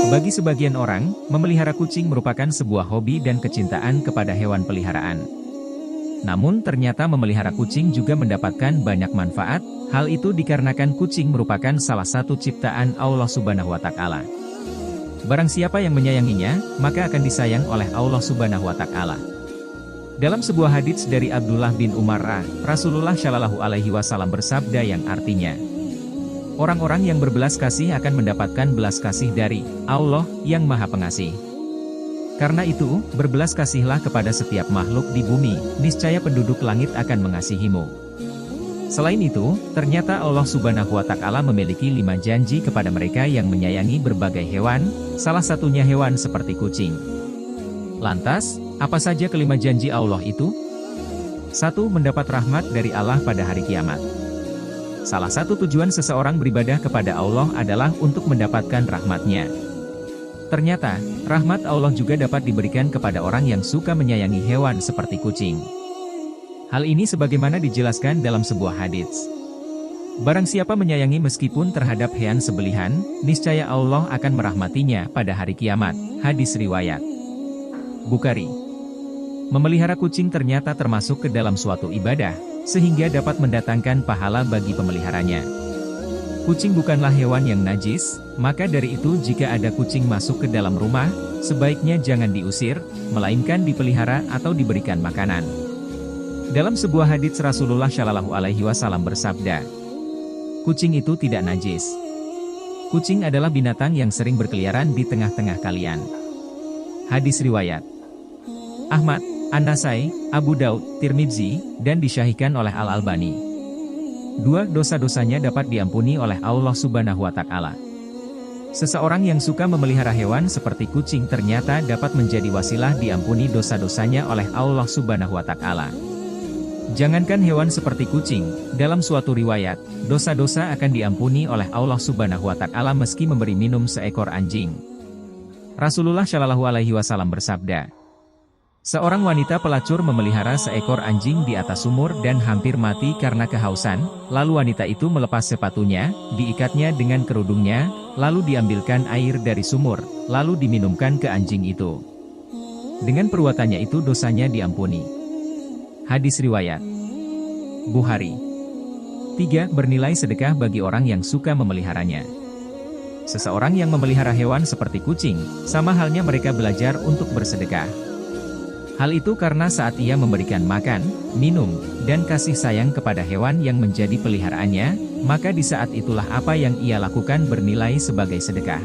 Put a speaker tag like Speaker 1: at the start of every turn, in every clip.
Speaker 1: Bagi sebagian orang, memelihara kucing merupakan sebuah hobi dan kecintaan kepada hewan peliharaan. Namun ternyata memelihara kucing juga mendapatkan banyak manfaat, hal itu dikarenakan kucing merupakan salah satu ciptaan Allah Subhanahu wa Ta'ala. Barang siapa yang menyayanginya, maka akan disayang oleh Allah Subhanahu wa Ta'ala. Dalam sebuah hadits dari Abdullah bin Umar, Rasulullah Shallallahu Alaihi Wasallam bersabda yang artinya, orang-orang yang berbelas kasih akan mendapatkan belas kasih dari Allah yang Maha Pengasih. Karena itu, berbelas kasihlah kepada setiap makhluk di bumi, niscaya penduduk langit akan mengasihimu. Selain itu, ternyata Allah Subhanahu wa Ta'ala memiliki 5 janji kepada mereka yang menyayangi berbagai hewan, salah satunya hewan seperti kucing. Lantas, apa saja kelima janji Allah itu? 1. Mendapat rahmat dari Allah pada hari kiamat. Salah satu tujuan seseorang beribadah kepada Allah adalah untuk mendapatkan rahmat-Nya. Ternyata, rahmat Allah juga dapat diberikan kepada orang yang suka menyayangi hewan seperti kucing. Hal ini sebagaimana dijelaskan dalam sebuah hadits. Barang siapa menyayangi meskipun terhadap hewan sembelihan, niscaya Allah akan merahmatinya pada hari kiamat. Hadis riwayat Bukhari. Memelihara kucing ternyata termasuk ke dalam suatu ibadah, sehingga dapat mendatangkan pahala bagi pemeliharanya. Kucing bukanlah hewan yang najis, maka dari itu jika ada kucing masuk ke dalam rumah, sebaiknya jangan diusir, melainkan dipelihara atau diberikan makanan. Dalam sebuah hadits Rasulullah Shallallahu Alaihi Wasallam bersabda, kucing itu tidak najis. Kucing adalah binatang yang sering berkeliaran di tengah-tengah kalian. Hadis riwayat Ahmad, An-Nasai, Abu Daud, Tirmidzi, dan disyahihkan oleh Al-Albani. 2. Dosa-dosanya dapat diampuni oleh Allah Subhanahu wa Ta'ala. Seseorang yang suka memelihara hewan seperti kucing ternyata dapat menjadi wasilah diampuni dosa-dosanya oleh Allah Subhanahu wa Ta'ala. Jangankan hewan seperti kucing, dalam suatu riwayat, dosa-dosa akan diampuni oleh Allah Subhanahu wa Ta'ala meski memberi minum seekor anjing. Rasulullah Shallallahu Alaihi Wasallam bersabda, seorang wanita pelacur memelihara seekor anjing di atas sumur dan hampir mati karena kehausan, lalu wanita itu melepas sepatunya, diikatnya dengan kerudungnya, lalu diambilkan air dari sumur, lalu diminumkan ke anjing itu. Dengan perbuatannya itu dosanya diampuni. Hadis riwayat Bukhari. 3. Bernilai sedekah bagi orang yang suka memeliharanya. Seseorang yang memelihara hewan seperti kucing, sama halnya mereka belajar untuk bersedekah. Hal itu karena saat ia memberikan makan, minum, dan kasih sayang kepada hewan yang menjadi peliharaannya, maka di saat itulah apa yang ia lakukan bernilai sebagai sedekah.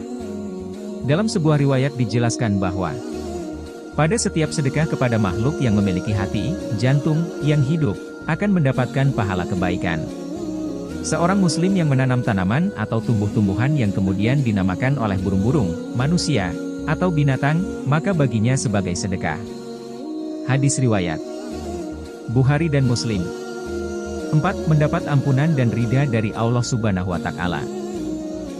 Speaker 1: Dalam sebuah riwayat dijelaskan bahwa pada setiap sedekah kepada makhluk yang memiliki hati, jantung, yang hidup, akan mendapatkan pahala kebaikan. Seorang muslim yang menanam tanaman atau tumbuh-tumbuhan yang kemudian dinamakan oleh burung-burung, manusia, atau binatang, maka baginya sebagai sedekah. Hadis riwayat Bukhari dan Muslim. 4. Mendapat ampunan dan ridha dari Allah Subhanahu wa Ta'ala.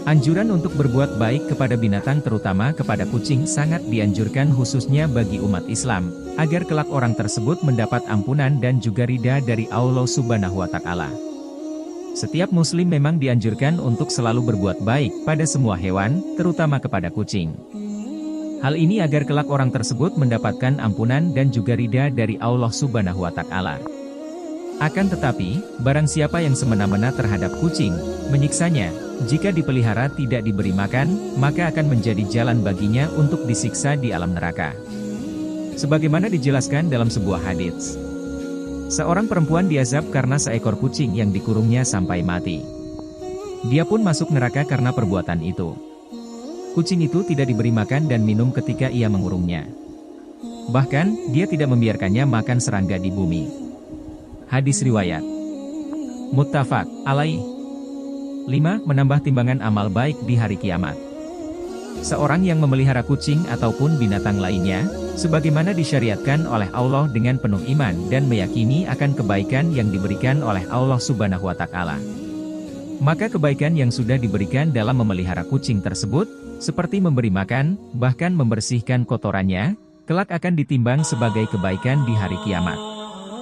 Speaker 1: Anjuran untuk berbuat baik kepada binatang terutama kepada kucing sangat dianjurkan khususnya bagi umat Islam, agar kelak orang tersebut mendapat ampunan dan juga ridha dari Allah Subhanahu wa Ta'ala. Setiap muslim memang dianjurkan untuk selalu berbuat baik pada semua hewan, terutama kepada kucing. Hal ini agar kelak orang tersebut mendapatkan ampunan dan juga ridha dari Allah Subhanahu wa Ta'ala. Akan tetapi, barang siapa yang semena-mena terhadap kucing, menyiksanya, jika dipelihara tidak diberi makan, maka akan menjadi jalan baginya untuk disiksa di alam neraka. Sebagaimana dijelaskan dalam sebuah hadits, seorang perempuan diazab karena seekor kucing yang dikurungnya sampai mati. Dia pun masuk neraka karena perbuatan itu. Kucing itu tidak diberi makan dan minum ketika ia mengurungnya. Bahkan, dia tidak membiarkannya makan serangga di bumi. Hadis riwayat Muttafaq alaih. 5. Menambah timbangan amal baik di hari kiamat. Seorang yang memelihara kucing ataupun binatang lainnya, sebagaimana disyariatkan oleh Allah dengan penuh iman dan meyakini akan kebaikan yang diberikan oleh Allah Subhanahu wa Ta'ala. Maka kebaikan yang sudah diberikan dalam memelihara kucing tersebut, seperti memberi makan, bahkan membersihkan kotorannya, kelak akan ditimbang sebagai kebaikan di hari kiamat.